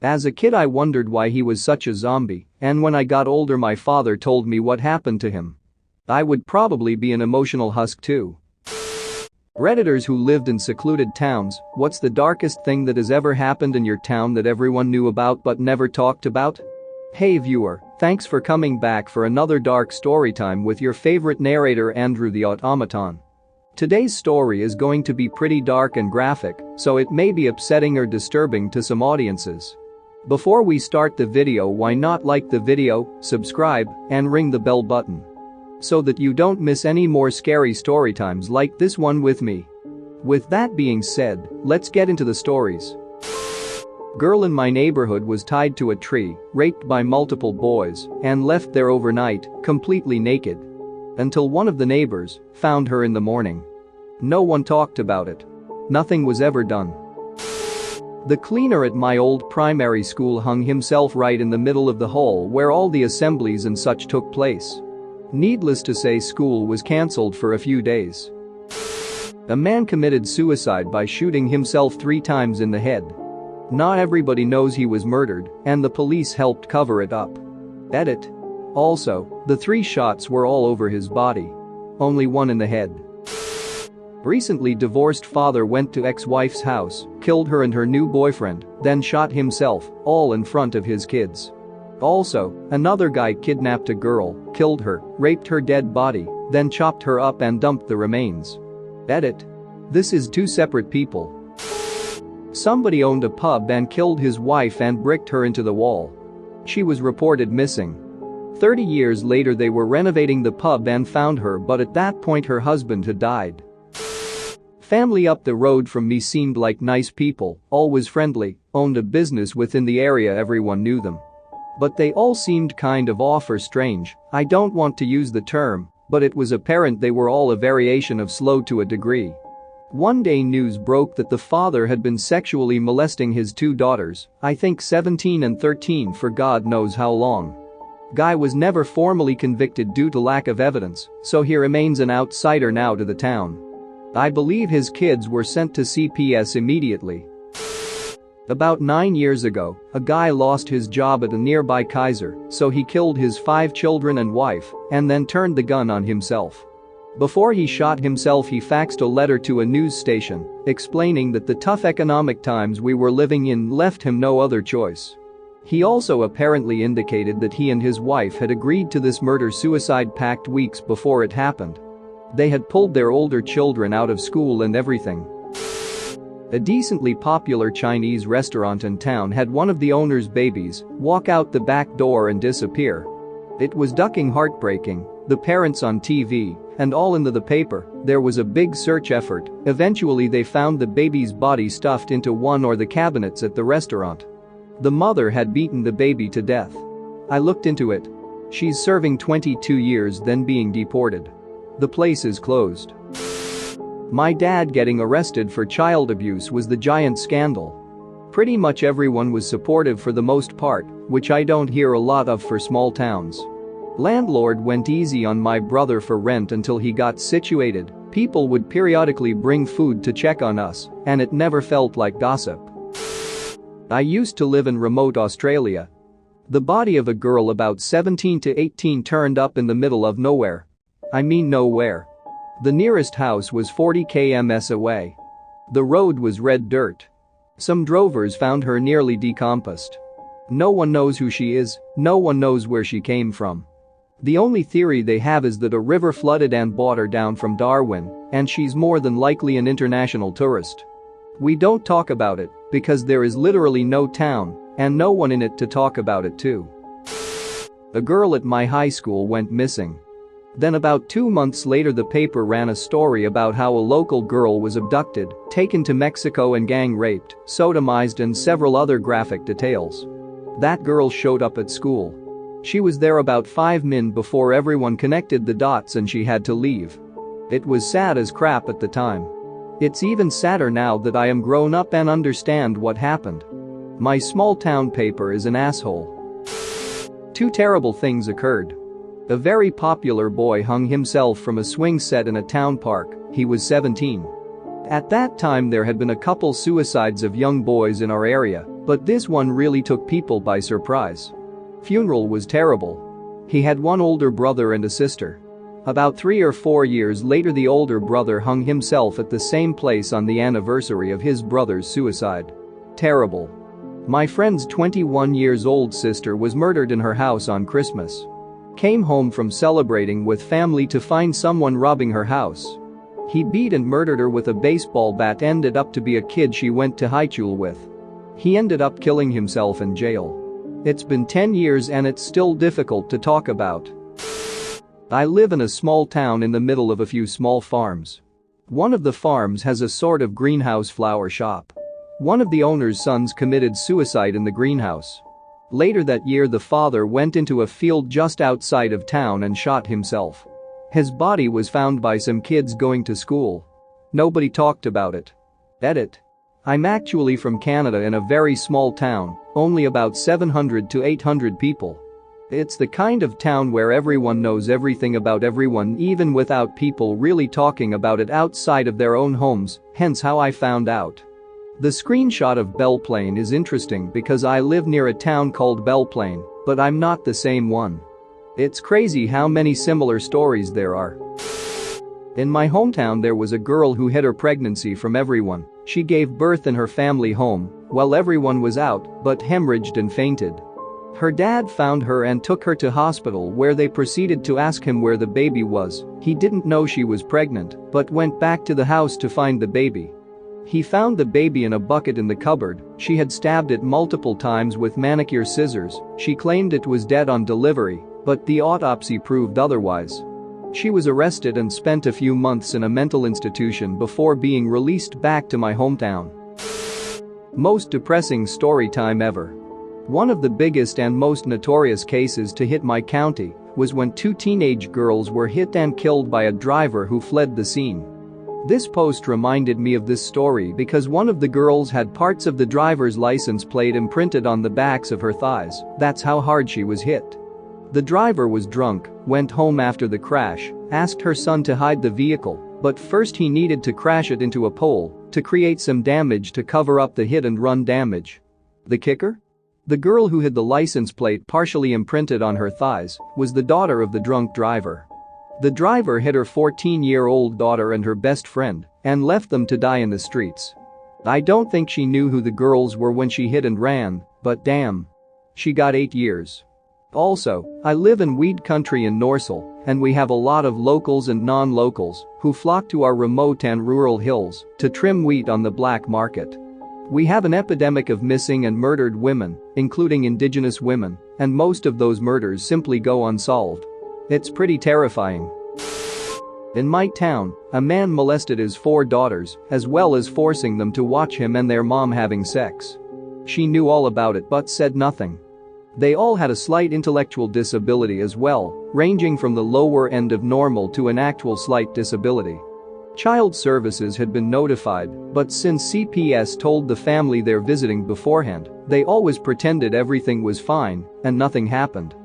As a kid I wondered why he was such a zombie, and when I got older my father told me what happened to him. I would probably be an emotional husk too. Redditors who lived in secluded towns, what's the darkest thing that has ever happened in your town that everyone knew about but never talked about? Hey viewer, thanks for coming back for another dark storytime with your favorite narrator Andrew the Automaton. Today's story is going to be pretty dark and graphic, so it may be upsetting or disturbing to some audiences. Before we start the video, why not like the video, subscribe, and ring the bell button so that you don't miss any more scary storytimes like this one with me. With that being said, let's get into the stories. Girl in my neighborhood was tied to a tree, raped by multiple boys, and left there overnight, completely naked. Until one of the neighbors found her in the morning. No one talked about it. Nothing was ever done. The cleaner at my old primary school hung himself right in the middle of the hall where all the assemblies and such took place. Needless to say, school was cancelled for a few days. A man committed suicide by shooting himself 3 times in the head. Not everybody knows he was murdered, and the police helped cover it up. Edit. Also, the 3 shots were all over his body. Only one in the head. Recently divorced father went to ex-wife's house, killed her and her new boyfriend, then shot himself, all in front of his kids. Also, another guy kidnapped a girl, killed her, raped her dead body, then chopped her up and dumped the remains. Edit. This is 2 separate people. Somebody owned a pub and killed his wife and bricked her into the wall. She was reported missing. 30 years later they were renovating the pub and found her, but at that point her husband had died. Family up the road from me seemed like nice people, always friendly, owned a business within the area, everyone knew them. But they all seemed kind of off or strange. I don't want to use the term, but it was apparent they were all a variation of slow to a degree. One day news broke that the father had been sexually molesting his 2 daughters, I think 17 and 13, for God knows how long. Guy was never formally convicted due to lack of evidence, so he remains an outsider now to the town. I believe his kids were sent to CPS immediately. About 9 years ago, a guy lost his job at a nearby Kaiser, so he killed his 5 children and wife, and then turned the gun on himself. Before he shot himself he faxed a letter to a news station, explaining that the tough economic times we were living in left him no other choice. He also apparently indicated that he and his wife had agreed to this murder-suicide pact weeks before it happened. They had pulled their older children out of school and everything. A decently popular Chinese restaurant in town had one of the owner's babies walk out the back door and disappear. It was ducking heartbreaking, the parents on TV, and all in the paper. There was a big search effort. Eventually they found the baby's body stuffed into one of the cabinets at the restaurant. The mother had beaten the baby to death. I looked into it. She's serving 22 years then being deported. The place is closed. My dad getting arrested for child abuse was the giant scandal. Pretty much everyone was supportive for the most part, which I don't hear a lot of for small towns. Landlord went easy on my brother for rent until he got situated. People would periodically bring food to check on us, and it never felt like gossip. I used to live in remote Australia. The body of a girl about 17 to 18 turned up in the middle of nowhere. I mean nowhere. The nearest house was 40 km away. The road was red dirt. Some drovers found her nearly decomposed. No one knows who she is, no one knows where she came from. The only theory they have is that a river flooded and brought her down from Darwin, and she's more than likely an international tourist. We don't talk about it because there is literally no town and no one in it to talk about it to. A girl at my high school went missing. Then about 2 months later the paper ran a story about how a local girl was abducted, taken to Mexico and gang raped, sodomized and several other graphic details. That girl showed up at school. She was there about 5 minutes before everyone connected the dots and she had to leave. It was sad as crap at the time. It's even sadder now that I am grown up and understand what happened. My small town paper is an asshole. 2 terrible things occurred. A very popular boy hung himself from a swing set in a town park. He was 17. At that time there had been a couple suicides of young boys in our area, But this one really took people by surprise. Funeral was terrible. He had one older brother and a sister. About 3 or 4 years later, the older brother hung himself at the same place on the anniversary of his brother's suicide. Terrible. My friend's 21-year-old sister was murdered in her house on Christmas. Came home from celebrating with family to find someone robbing her house. He beat and murdered her with a baseball bat. Ended up to be a kid she went to high school with. He ended up killing himself in jail. It's been 10 years and it's still difficult to talk about. I live in a small town in the middle of a few small farms. One of the farms has a sort of greenhouse flower shop. One of the owner's sons committed suicide in the greenhouse. Later that year, the father went into a field just outside of town and shot himself. His body was found by some kids going to school. Nobody talked about it. Edit. I'm actually from Canada in a very small town, only about 700 to 800 people. It's the kind of town where everyone knows everything about everyone, even without people really talking about it outside of their own homes, hence how I found out. The screenshot of Belle Plaine is interesting because I live near a town called Belle Plaine, but I'm not the same one. It's crazy how many similar stories there are. In my hometown, there was a girl who hid her pregnancy from everyone. She gave birth in her family home while everyone was out, but hemorrhaged and fainted. Her dad found her and took her to hospital, where they proceeded to ask him where the baby was. He didn't know she was pregnant, but went back to the house to find the baby. He found the baby in a bucket in the cupboard. She had stabbed it multiple times with manicure scissors. She claimed it was dead on delivery, but the autopsy proved otherwise. She was arrested and spent a few months in a mental institution before being released back to my hometown. Most depressing story time ever. One of the biggest and most notorious cases to hit my county was when 2 teenage girls were hit and killed by a driver who fled the scene. This post reminded me of this story because one of the girls had parts of the driver's license plate imprinted on the backs of her thighs. That's how hard she was hit. The driver was drunk, went home after the crash, asked her son to hide the vehicle, but first he needed to crash it into a pole to create some damage to cover up the hit and run damage. The kicker? The girl who had the license plate partially imprinted on her thighs was the daughter of the drunk driver. The driver hit her 14-year-old daughter and her best friend and left them to die in the streets. I don't think she knew who the girls were when she hit and ran, but damn. She got 8 years. Also, I live in weed country in Norsel, and we have a lot of locals and non-locals who flock to our remote and rural hills to trim wheat on the black market. We have an epidemic of missing and murdered women, including indigenous women, and most of those murders simply go unsolved. It's pretty terrifying. In my town, a man molested his 4 daughters, as well as forcing them to watch him and their mom having sex. She knew all about it but said nothing. They all had a slight intellectual disability as well, ranging from the lower end of normal to an actual slight disability. Child services had been notified, but since CPS told the family they're visiting beforehand, they always pretended everything was fine and nothing happened.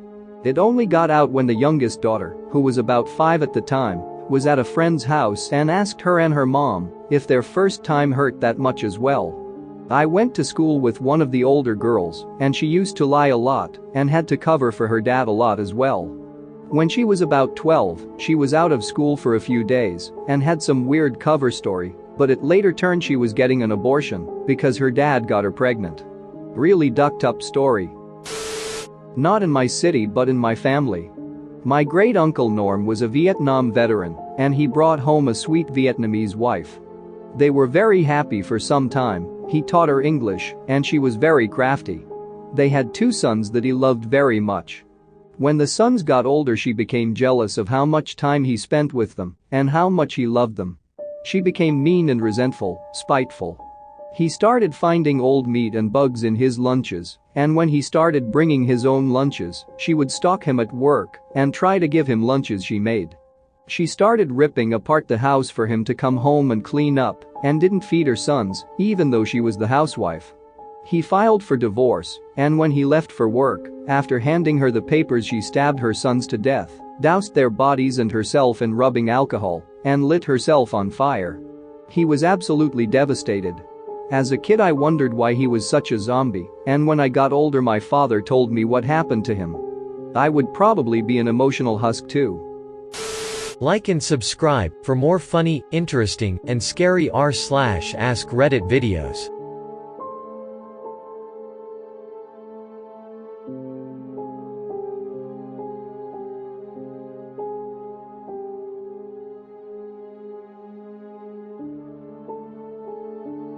It only got out when the youngest daughter, who was about 5 at the time, was at a friend's house and asked her and her mom if their first time hurt that much as well. I went to school with one of the older girls, and she used to lie a lot and had to cover for her dad a lot as well. When she was about 12, she was out of school for a few days and had some weird cover story, but it later turned she was getting an abortion because her dad got her pregnant. Really ducked up story. Not in my city but in my family. My great-uncle Norm was a Vietnam veteran, and he brought home a sweet Vietnamese wife. They were very happy for some time. He taught her English, and she was very crafty. They had 2 sons that he loved very much. When the sons got older, she became jealous of how much time he spent with them and how much he loved them. She became mean and resentful, spiteful. He started finding old meat and bugs in his lunches, and when he started bringing his own lunches, she would stalk him at work and try to give him lunches she made. She started ripping apart the house for him to come home and clean up and didn't feed her sons, even though she was the housewife. He filed for divorce, and when he left for work, after handing her the papers, she stabbed her sons to death, doused their bodies and herself in rubbing alcohol, and lit herself on fire. He was absolutely devastated. As a kid I wondered why he was such a zombie, and when I got older my father told me what happened to him. I would probably be an emotional husk too. Like and subscribe for more funny, interesting, and scary r/ask Reddit videos.